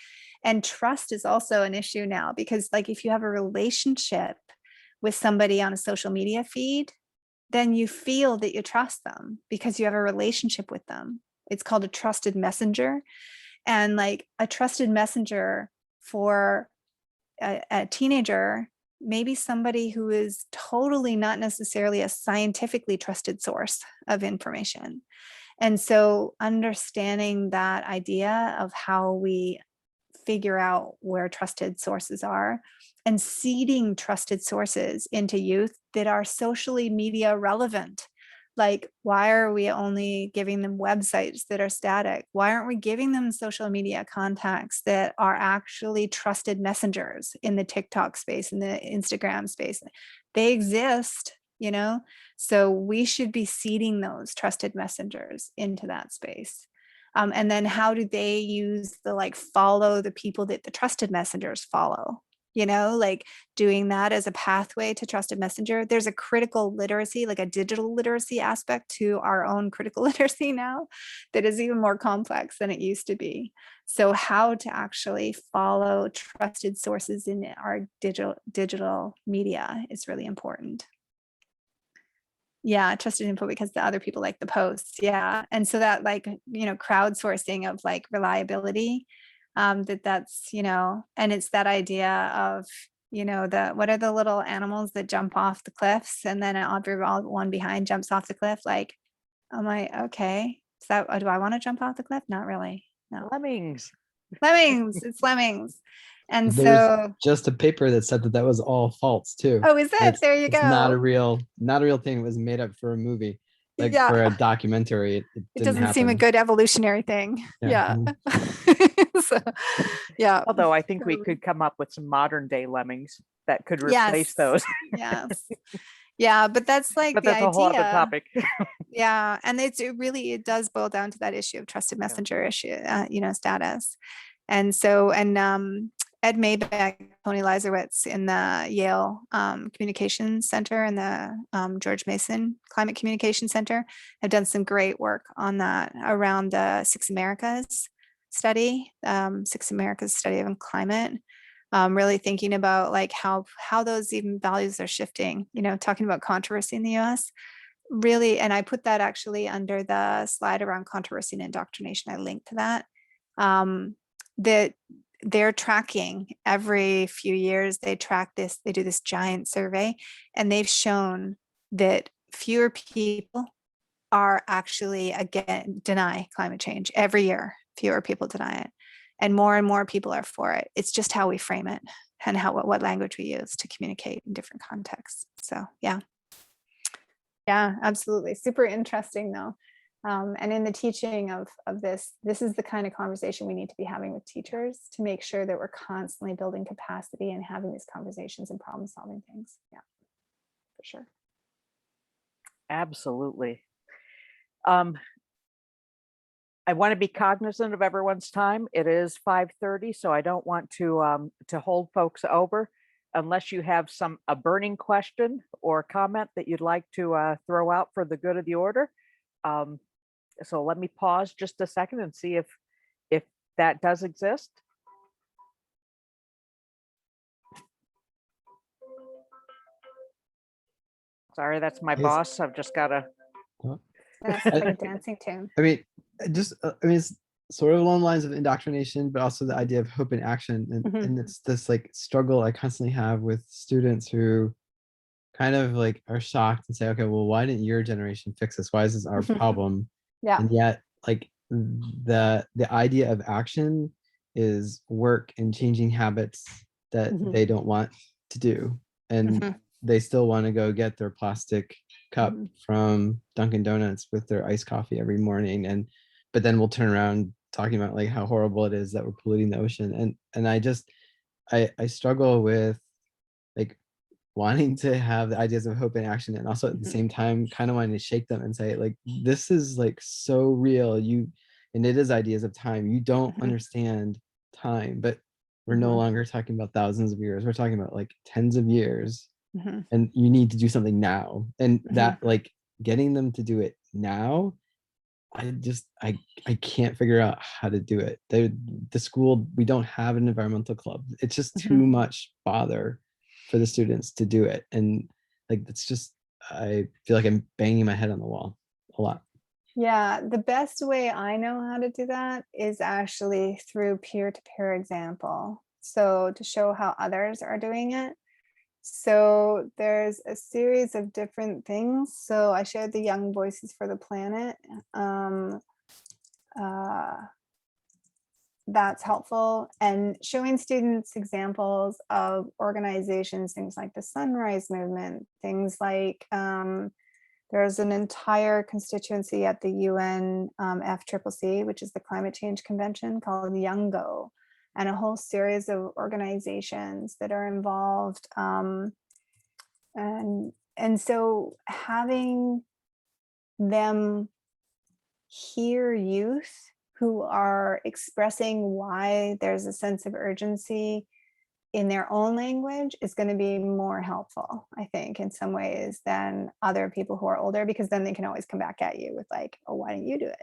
and trust is also an issue now, because like if you have a relationship with somebody on a social media feed, then you feel that you trust them because you have a relationship with them. It's called a trusted messenger. And like a trusted messenger for a teenager, maybe somebody who is totally not necessarily a scientifically trusted source of information. And so understanding that idea of how we figure out where trusted sources are and seeding trusted sources into youth that are socially media relevant. Like, why are we only giving them websites that are static? Why aren't we giving them social media contacts that are actually trusted messengers in the TikTok space, in the Instagram space? They exist, you know? So we should be seeding those trusted messengers into that space. And then how do they use the like follow the people that the trusted messengers follow? You know, like doing that as a pathway to trusted messenger. There's a critical literacy, like a digital literacy aspect to our own critical literacy now that is even more complex than it used to be. So how to actually follow trusted sources in our digital media is really important. Yeah, trusted info because the other people like the posts. Yeah. And so that like, you know, crowdsourcing of like reliability, that's, you know, and it's that idea of, you know, what are the little animals that jump off the cliffs and then one behind jumps off the cliff? Like, I'm like, okay, is that, do I want to jump off the cliff? Not really. No. Lemmings. Lemmings, it's lemmings. And There's so, just a paper that said that was all false too. oh, is it? There you It's not a go. real thing. It was made up for a movie, like Yeah. for a documentary. It It didn't doesn't seem a happen. good evolutionary thing. Yeah. So, yeah. Although I think we could come up with some modern day lemmings that could replace Yes. those. Yes. Yeah, but that's like But the that's a whole other idea. topic. Yeah, and it does boil down to that issue of trusted messenger issue, you know, status. And so, and Ed Maybeck, Tony Leiserowitz in the Yale Communications Center and the George Mason Climate Communication Center have done some great work on that around the Six Americas study, Six Americas study of climate. Really thinking about like how those even values are shifting, you know, talking about controversy in the US. Really, and I put that actually under the slide around controversy and indoctrination. I linked to that. That they're tracking every few years, they track this, they do this giant survey, and they've shown that fewer people are actually again deny climate change every year. Fewer people deny it, and more people are for it. It's just how we frame it and what language we use to communicate in different contexts. So yeah, absolutely, super interesting though. And in the teaching of this is the kind of conversation we need to be having with teachers to make sure that we're constantly building capacity and having these conversations and problem solving things. Yeah, for sure. Absolutely. I want to be cognizant of everyone's time. It is 5:30, so I don't want to hold folks over unless you have a burning question or comment that you'd like to throw out for the good of the order. Um, so let me pause just a second and see if that does exist. Sorry, that's my Yes. boss. I've just got to. That's like a dancing tune. I mean, it's sort of along the lines of indoctrination, but also the idea of hope and action. And it's this like struggle I constantly have with students who kind of like are shocked and say, okay, well, why didn't your generation fix this? Why is this our problem? Yeah. And yet, like the idea of action is work and changing habits that they don't want to do. And they still want to go get their plastic cup from Dunkin' Donuts with their iced coffee every morning. But then we'll turn around talking about like how horrible it is that we're polluting the ocean. And I struggle with like wanting to have the ideas of hope and action, and also at the same time kind of wanting to shake them and say like, this is like so real. And it is ideas of time. You don't understand time, but we're no longer talking about thousands of years. We're talking about like tens of years. And you need to do something now. And that like getting them to do it now, I can't figure out how to do it. The school, we don't have an environmental club. It's just too much bother for the students to do it. And like, it's just, I feel like I'm banging my head on the wall a lot. Yeah, the best way I know how to do that is actually through peer-to-peer example. So to show how others are doing it. So there's a series of different things. So I shared the Young Voices for the Planet. That's helpful. And showing students examples of organizations, things like the Sunrise Movement, things like there's an entire constituency at the UN FCCC, which is the Climate Change Convention, called YoungGo, and a whole series of organizations that are involved. And so having them hear youth who are expressing why there's a sense of urgency in their own language is going to be more helpful, I think, in some ways than other people who are older, because then they can always come back at you with like, oh, why don't you do it?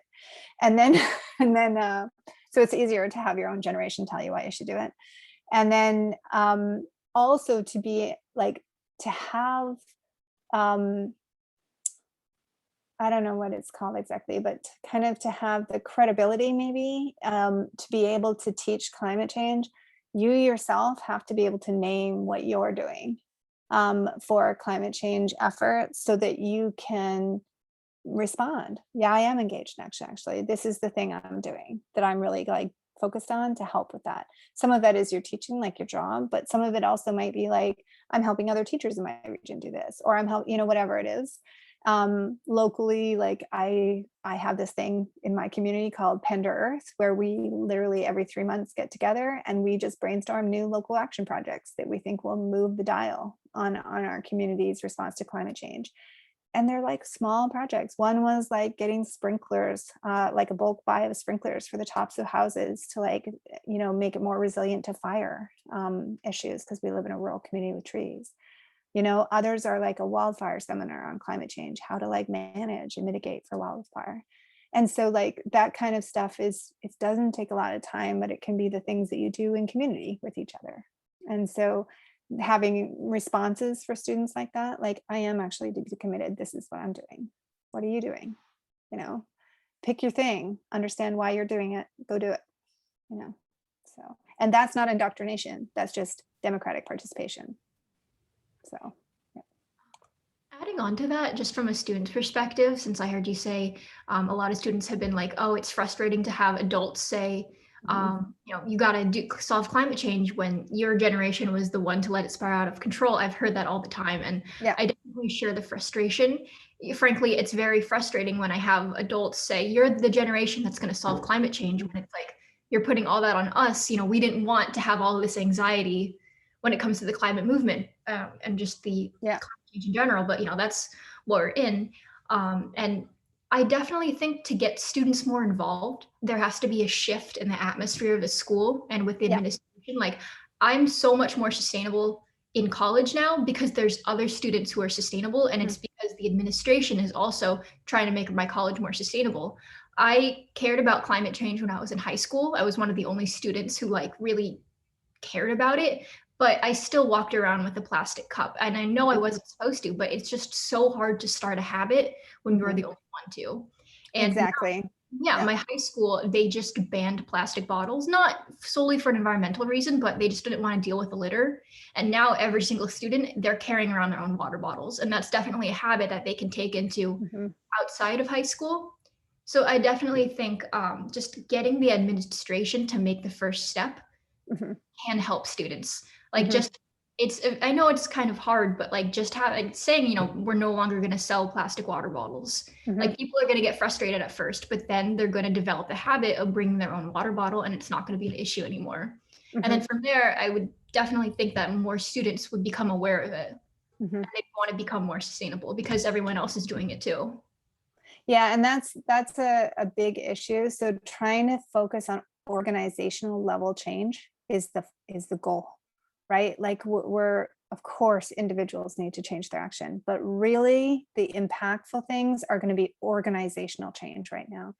And then, so it's easier to have your own generation tell you why you should do it. And then also to be like, to have, I don't know what it's called exactly, but kind of to have the credibility maybe to be able to teach climate change. You yourself have to be able to name what you're doing for climate change efforts so that you can respond. Yeah, I am engaged in action. Actually, this is the thing I'm doing that I'm really like focused on to help with that. Some of that is your teaching, like your job, but some of it also might be like, I'm helping other teachers in my region do this, or I'm helping, whatever it is. Locally, like I have this thing in my community called Pen to Earth, where we literally every 3 months get together and we just brainstorm new local action projects that we think will move the dial on our community's response to climate change. And they're like small projects. One was like getting sprinklers, like a bulk buy of sprinklers for the tops of houses to like, make it more resilient to fire issues, because we live in a rural community with trees. Others are like a wildfire seminar on climate change, how to like manage and mitigate for wildfire. And so like that kind of stuff it doesn't take a lot of time, but it can be the things that you do in community with each other. And so having responses for students like that, like I am actually deeply committed. This is what I'm doing. What are you doing? Pick your thing, understand why you're doing it, go do it, so, and that's not indoctrination. That's just democratic participation. So, yeah. Adding on to that, just from a student's perspective, since I heard you say a lot of students have been like, oh, it's frustrating to have adults say, you got to solve climate change when your generation was the one to let it spiral out of control. I've heard that all the time. And yeah. I definitely share the frustration. Frankly, it's very frustrating when I have adults say, you're the generation that's going to solve climate change, when it's like, you're putting all that on us. We didn't want to have all this anxiety when it comes to the climate movement and just the climate change in general, but that's what we're in. And I definitely think to get students more involved, there has to be a shift in the atmosphere of the school and with the Yeah. administration. Like, I'm so much more sustainable in college now because there's other students who are sustainable, and it's because the administration is also trying to make my college more sustainable. I cared about climate change when I was in high school. I was one of the only students who like really cared about it, but I still walked around with a plastic cup. And I know I wasn't supposed to, but it's just so hard to start a habit when you're the only one to. And Exactly. yeah, Yeah. my high school, they just banned plastic bottles, not solely for an environmental reason, but they just didn't want to deal with the litter. And now every single student, they're carrying around their own water bottles. And that's definitely a habit that they can take into outside of high school. So I definitely think just getting the administration to make the first step can help students. Like just I know it's kind of hard, but like just saying, you know, we're no longer going to sell plastic water bottles. Like people are going to get frustrated at first, but then they're going to develop the habit of bringing their own water bottle, and it's not going to be an issue anymore. And then from there, I would definitely think that more students would become aware of it. And they'd want to become more sustainable because everyone else is doing it too. Yeah, and that's a big issue. So trying to focus on organizational level change is the goal, right? Like we're of course individuals need to change their action, but really the impactful things are going to be organizational change right now.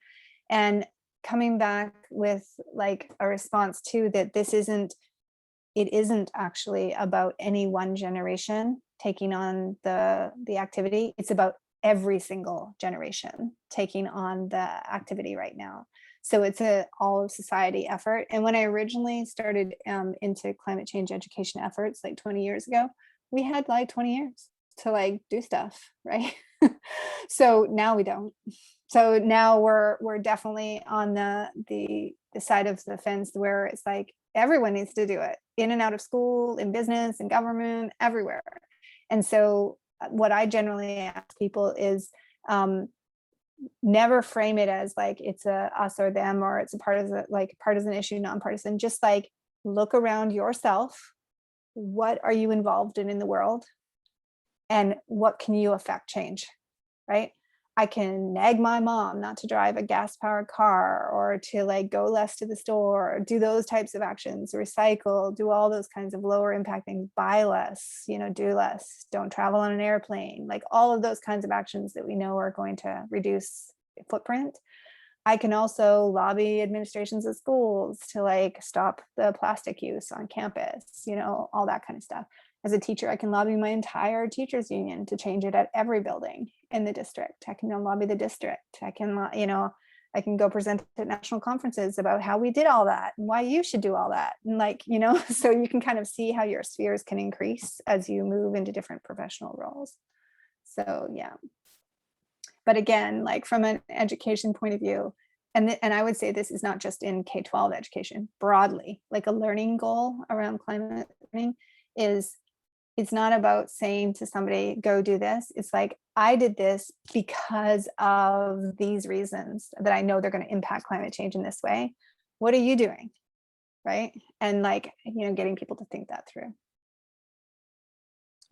And coming back with like a response to that, it isn't actually about any one generation taking on the activity. It's about every single generation taking on the activity right now. So it's a all of society effort. And when I originally started into climate change education efforts like 20 years ago, we had like 20 years to like do stuff, right? So now we don't. So now we're definitely on the side of the fence where it's like everyone needs to do it, in and out of school, in business, in government, everywhere. And so what I generally ask people is never frame it as like it's a us or them, or it's a part of the like partisan issue, nonpartisan. Just like look around yourself. What are you involved in the world? And what can you affect change, right? I can nag my mom not to drive a gas powered car, or to like go less to the store, or do those types of actions, recycle, do all those kinds of lower impact things, buy less, you know, do less, don't travel on an airplane, like all of those kinds of actions that we know are going to reduce footprint. I can also lobby administrations of schools to like stop the plastic use on campus, you know, all that kind of stuff. As a teacher, I can lobby my entire teachers union to change it at every building in the district. I can lobby the district. I can, you know, I can go present at national conferences about how we did all that and why you should do all that. And like, you know, so you can kind of see how your spheres can increase as you move into different professional roles. So yeah. But again, like from an education point of view, and I would say this is not just in K-12 education, broadly, like a learning goal around climate learning is, it's not about saying to somebody, go do this. It's like, I did this because of these reasons that I know they're going to impact climate change in this way. What are you doing? Right. And like, you know, getting people to think that through.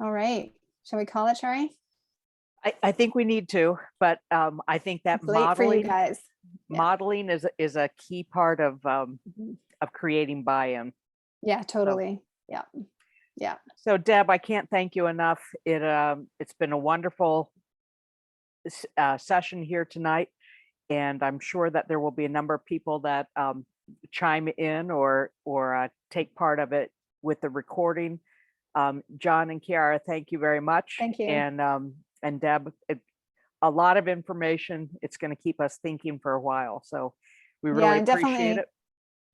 All right. Shall we call it, Shari? I think we need to, but I think that It's late for you guys. Yeah. Modeling is a key part of creating buy-in. Yeah, totally. So, yeah. So Deb, I can't thank you enough. It's been a wonderful session here tonight, and I'm sure that there will be a number of people that chime in or take part of it with the recording. John and Kiara, thank you very much. Thank you. And Deb, a lot of information. It's going to keep us thinking for a while. So we really appreciate it.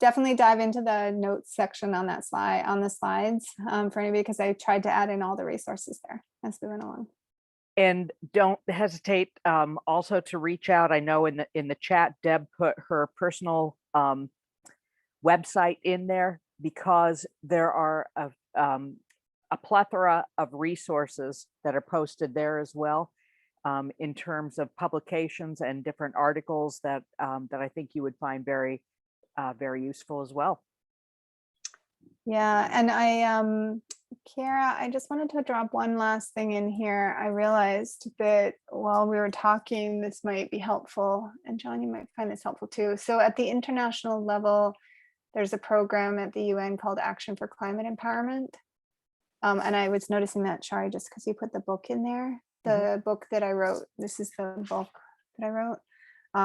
Definitely dive into the notes section on that slide, on the slides for anybody, because I tried to add in all the resources there as we went along. And don't hesitate also to reach out. I know in the chat, Deb put her personal website in there, because there are a plethora of resources that are posted there as well, in terms of publications and different articles that I think you would find very, very useful as well. Yeah, and Kara, I just wanted to drop one last thing in here. I realized that while we were talking, this might be helpful, and John, you might find this helpful too. So at the international level, there's a program at the UN called Action for Climate Empowerment. And I was noticing that, Shari, just because you put the book in there, the book that I wrote, this is the book that I wrote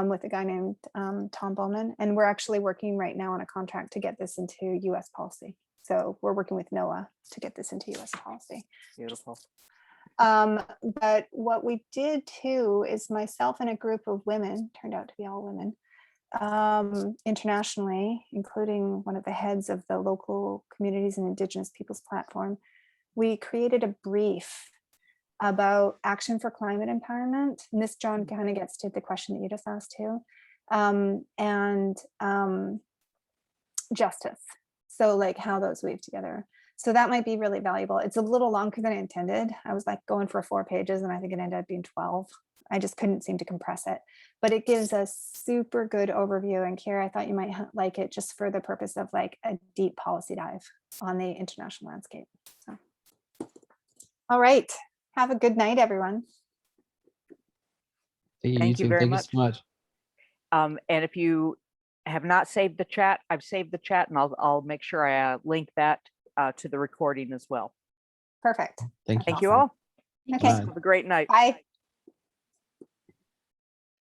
with a guy named Tom Bowman. And we're actually working right now on a contract to get this into US policy. So we're working with NOAA to get this into US policy. Beautiful. But what we did too is myself and a group of women, turned out to be all women, internationally, including one of the heads of the local communities and Indigenous peoples platform, we created a brief about action for climate empowerment. And this, John, kind of gets to the question that you just asked too, and justice. So like how those weave together. So that might be really valuable. It's a little longer than I intended. I was like going for 4 pages and I think it ended up being 12. I just couldn't seem to compress it, but it gives a super good overview. And Kara, I thought you might like it just for the purpose of like a deep policy dive on the international landscape. So. All right. Have a good night, everyone. Thank you very Thank much. you so much. And if you have not saved the chat, I've saved the chat, and I'll make sure I link that to the recording as well. Perfect. Thank you. Thank you all. Okay. Bye. Have a great night. Bye.